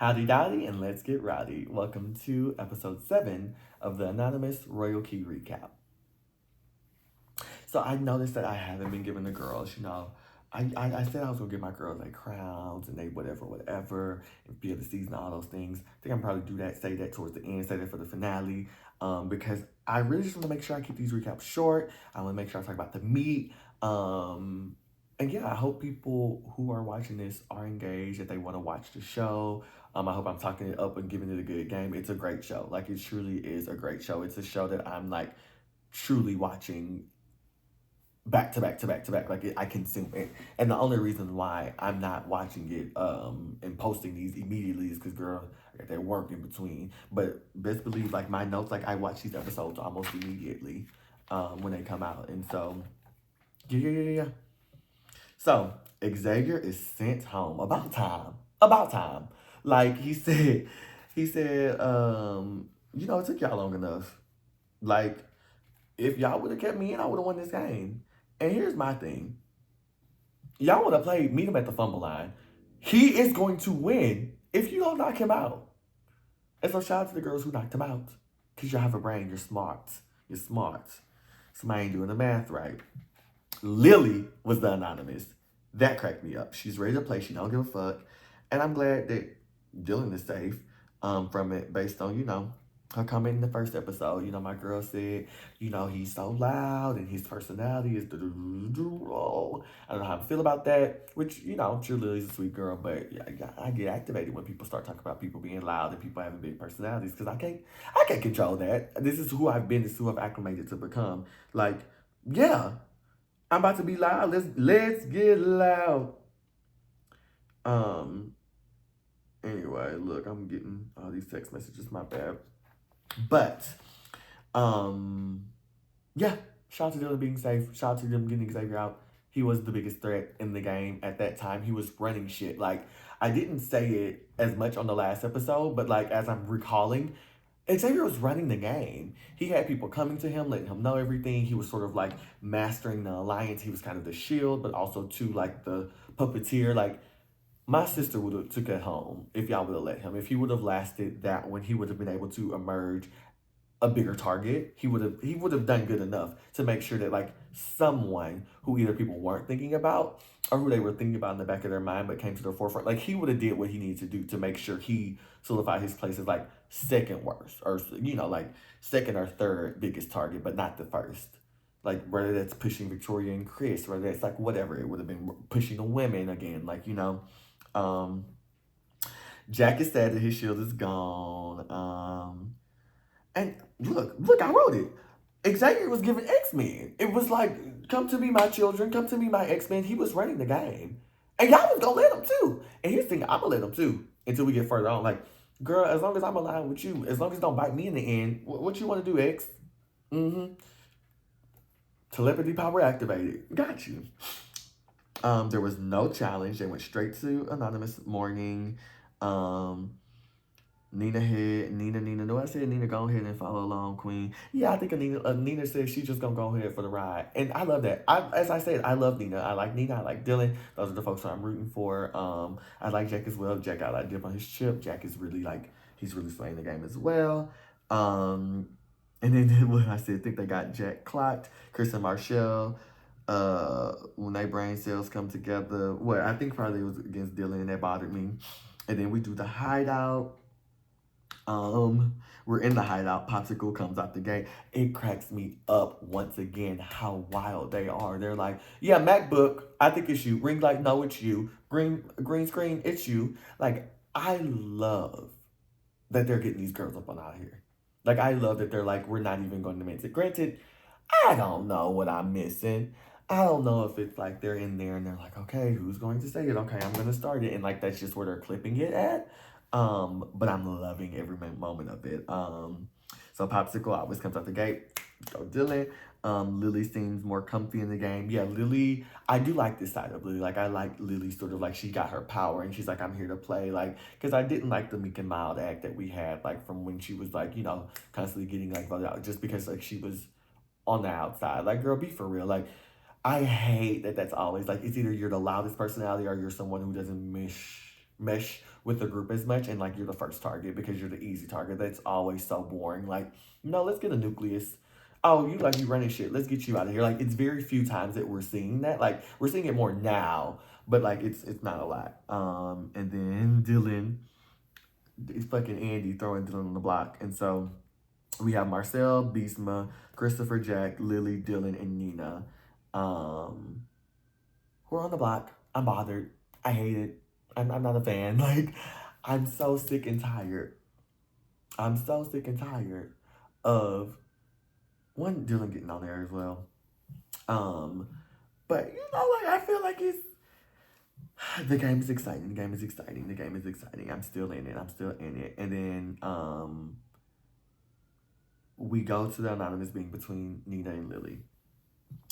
Howdy dowdy and let's get rowdy. Welcome to episode 7 of the Anonymous Royal Key Recap. So I noticed that I haven't been giving the girls, I said I was gonna give my girls like crowns and they whatever, and be able to season all those things. I think I'm probably do that, say that towards the end, say that for the finale. Because I really just want to make sure I keep these recaps short. I want to make sure I talk about the meat. And yeah, I hope people who are watching this are engaged, that they want to watch the show. I hope I'm talking it up and giving it a good game. It's a great show. Like, it truly is a great show. It's a show that I'm like truly watching back to back to back to back. Like, I consume it. And the only reason why I'm not watching it and posting these immediately is because, girl, I got that work in between. But best believe, like, my notes, like, I watch these episodes almost immediately when they come out. And so, yeah. So Xavier is sent home. About time. About time. Like he said, it took y'all long enough. Like, if y'all would have kept me in, I would have won this game. And here's my thing. Y'all want to play meet him at the fumble line. He is going to win if you don't knock him out. And so shout out to the girls who knocked him out. Because you have a brain. You're smart. You're smart. Somebody ain't doing the math right. Lily was the anonymous. That cracked me up. She's ready to play. She don't give a fuck. And I'm glad that Dylan is safe from it based on, her comment in the first episode. My girl said, he's so loud and his personality is roll. I don't know how I feel about that, which, sure Lily's a sweet girl, but yeah, I get activated when people start talking about people being loud and people having big personalities because I can't control that. This is who I've been, this is who I've acclimated to become. Like, yeah, I'm about to be loud. Let's get loud. Um. Anyway, look, I'm getting all these text messages. My bad. But, um, yeah. Shout out to Dylan being safe. Shout out to them getting Xavier out. He was the biggest threat in the game at that time. He was running shit. Like, I didn't say it as much on the last episode, but like as I'm recalling, Xavier was running the game. He had people coming to him, letting him know everything. He was sort of like mastering the alliance. He was kind of the shield, but also too like the puppeteer. Like, my sister would have took it home if y'all would have let him. If he would have lasted that when he would have been able to emerge a bigger target, he would have done good enough to make sure that like someone who either people weren't thinking about or who they were thinking about in the back of their mind but came to the forefront, like he would have did what he needed to do to make sure he solidified his place as like second worst or like second or third biggest target, but not the first. Like whether that's pushing Victoria and Chris, whether that's like whatever, it would have been pushing the women again, um, Jack is sad that his shield is gone. And look, I wrote it. Xavier was giving X-Men. It was like, come to me, my children, come to me, my X-Men. He was running the game. And y'all was gonna let him too. And here's the thing, I'm gonna let him too until we get further on. Like, girl, as long as I'm aligned with you, as long as it don't bite me in the end, what you wanna do, X? Mm-hmm. Telepathy power activated. Got you. There was no challenge. They went straight to anonymous morning. Um, Nina. No, I said Nina, go ahead and follow along, Queen. Yeah, I think Nina said she's just gonna go ahead for the ride, and I love that. As I said, I love Nina. I like Nina. I like Dylan. Those are the folks that I'm rooting for. I like Jack as well. Jack, I like dip on his chip. Jack is really like he's really playing the game as well. And then when I said, think they got Jack clocked. Chris and Marshall. When they brain cells come together. Well, I think probably it was against Dylan and that bothered me. And then we do the hideout. We're in the hideout. Popsicle comes out the gate. It cracks me up once again how wild they are. They're like, yeah, MacBook, I think it's you. Ring light, no, it's you. Green screen, it's you. Like, I love that they're getting these girls up on out of here. Like, I love that they're like, we're not even going to miss it. Granted, I don't know what I'm missing. I don't know if it's like they're in there and they're like, okay, who's going to say it? Okay, I'm gonna start it. And like that's just where they're clipping it at. But I'm loving every moment of it. So Popsicle always comes out the gate. Go Dylan. Lily seems more comfy in the game. Yeah, Lily, I do like this side of Lily. Like I like Lily sort of like she got her power and she's like, I'm here to play. Like, cause I didn't like the meek and mild act that we had, like from when she was like, constantly getting like voted out just because like she was on the outside. Like, girl, be for real. Like, I hate that that's always like it's either you're the loudest personality or you're someone who doesn't mesh with the group as much, and like you're the first target because you're the easy target. That's always so boring. Like, no, let's get a nucleus. Oh, you running shit. Let's get you out of here. Like, it's very few times that we're seeing that. Like, we're seeing it more now, but like it's not a lot. And then Dylan, it's fucking Andy throwing Dylan on the block, and so we have Marcel, Bisma, Christopher, Jack, Lily, Dylan, and Nina. Um, who are on the block. I'm bothered. I hate it. I'm not a fan. Like, I'm so sick and tired. I'm so sick and tired of one Dylan getting on there as well. Um, but like I feel like it's the game is exciting. The game is exciting. The game is exciting. I'm still in it. I'm still in it. And then we go to the anonymous being between Nina and Lily.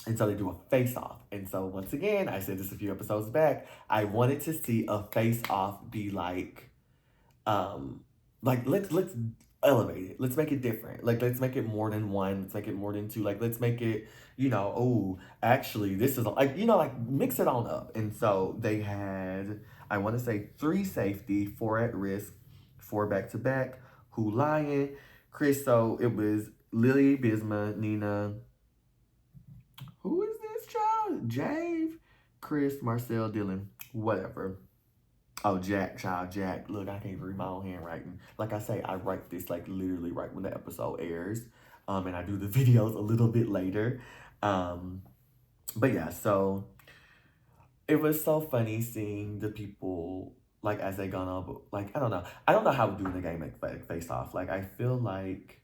And so they do a face off. And so once again, I said this a few episodes back, I wanted to see a face off be um let's elevate it. Let's make it different. Like let's make it more than one. Let's make it more than two. Like let's make it, oh, actually this is like, like mix it on up. And so they had, I want to say 3 safety, 4 at risk, 4 back to back, who lying, Chris. So it was Lily, Bisma, Nina. Who is this child? Jave, Chris, Marcel, Dylan, whatever. Oh, Jack, child, Jack. Look, I can't read my own handwriting. Like I say, I write this like literally right when the episode airs. And I do the videos a little bit later. But yeah, so it was so funny seeing the people like as they gone up. Like I don't know. I don't know how to do in the game like face off. Like I feel like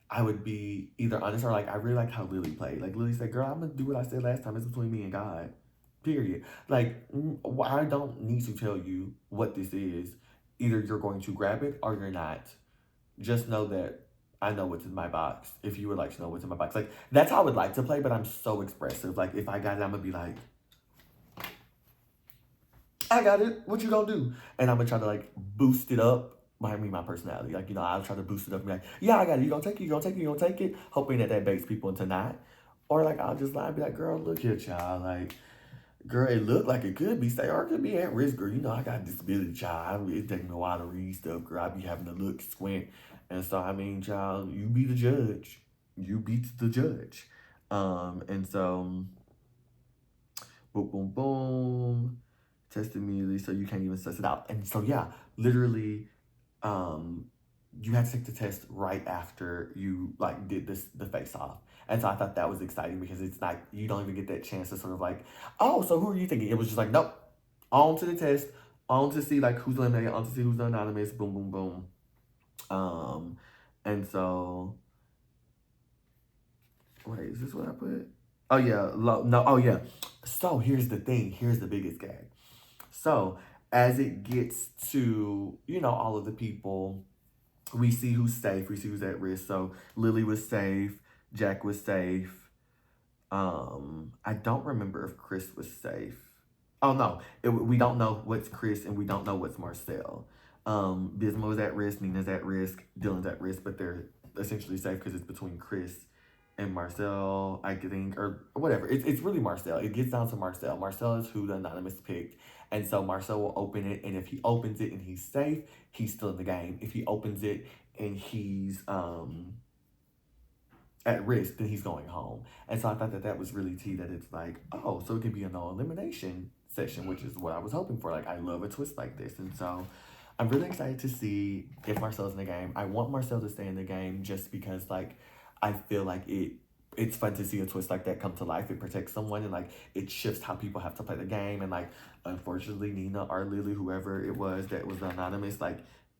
I would be either honest or like I really like how Lily played. Like Lily said, "Girl, I'm gonna do what I said last time. It's between me and God." Period. Like I don't need to tell you what this is. Either you're going to grab it or you're not. Just know that I know what's in my box. If you would like to know what's in my box, like that's how I would like to play. But I'm so expressive. Like if I got it, I'm gonna be like, I got it. What you gonna do? And I'm gonna try to like boost it up. I mean, my personality. Like, I'll try to boost it up and be like, yeah, I got it. You gonna take it? You gonna take it? You gonna take it? Hoping that baits people into not. Or like, I'll just lie and be like, girl, look here, child. Like, girl, it looked like it could be safe or it could be at risk, girl. I got a disability, child. It takes me a while to read stuff, girl. I be having to look, squint. And so, I mean, child, you be the judge. You beat the judge. And so, boom, boom, boom. Test immediately so you can't even suss it out. And so, yeah, literally, you had to take the test right after you like did the face off. And so I thought that was exciting because it's like you don't even get that chance to sort of like, oh, so who are you thinking? It was just like, nope, on to the test, on to see like who's eliminated, on to see who's anonymous, boom, boom, boom. And so wait, is this what I put? Oh yeah, no, oh yeah. So here's the thing, here's the biggest gag. So as it gets to, all of the people, we see who's safe, we see who's at risk. So Lily was safe, Jack was safe. I don't remember if Chris was safe. Oh no, we don't know what's Chris and we don't know what's Marcel. Bismo is at risk, Nina's at risk, Dylan's at risk, but they're essentially safe because it's between Chris and Marcel, I think, or whatever. It's really Marcel. It gets down to Marcel. Marcel is who the anonymous picked. And so Marcel will open it, and if he opens it and he's safe, he's still in the game. If he opens it and he's at risk, then he's going home. And so I thought that was really tea, that it's like, oh, so it can be a no elimination session, which is what I was hoping for. Like, I love a twist like this. And so I'm really excited to see if Marcel's in the game. I want Marcel to stay in the game just because, like, I feel like it's fun to see a twist like that come to life. It protects someone and like it shifts how people have to play the game. And like, unfortunately, Nina or Lily, whoever it was that was anonymous, like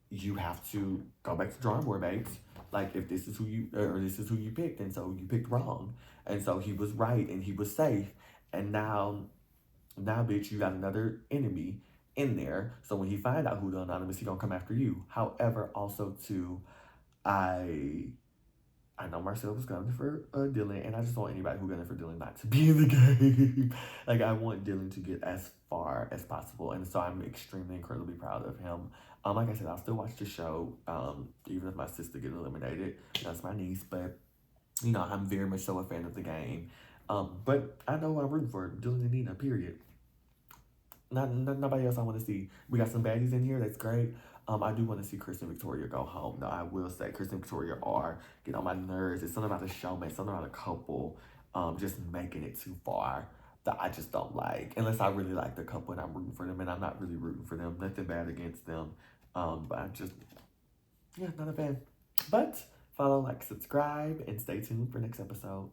you have to go back to drawing board, babes. Like if this is who you picked, and so you picked wrong, and so he was right and he was safe, and now bitch, you got another enemy in there. So when he find out who the anonymous, he gonna come after you. However, also too, I know Marcel was gunning for Dylan, and I just want anybody who gunning for Dylan not to be in the game. Like, I want Dylan to get as far as possible, and so I'm extremely, incredibly proud of him. Like I said, I'll still watch the show, even if my sister gets eliminated. That's my niece, but, I'm very much so a fan of the game. But I know what I'm rooting for, Dylan and Nina, period. Nobody else I want to see. We got some baddies in here. That's great. I do want to see Chris and Victoria go home. Though I will say, Chris and Victoria are get on my nerves. It's something about the showmate, something about a couple, just making it too far that I just don't like. Unless I really like the couple and I'm rooting for them, and I'm not really rooting for them. Nothing bad against them. But I just, yeah, not a fan. But follow, like, subscribe, and stay tuned for next episode.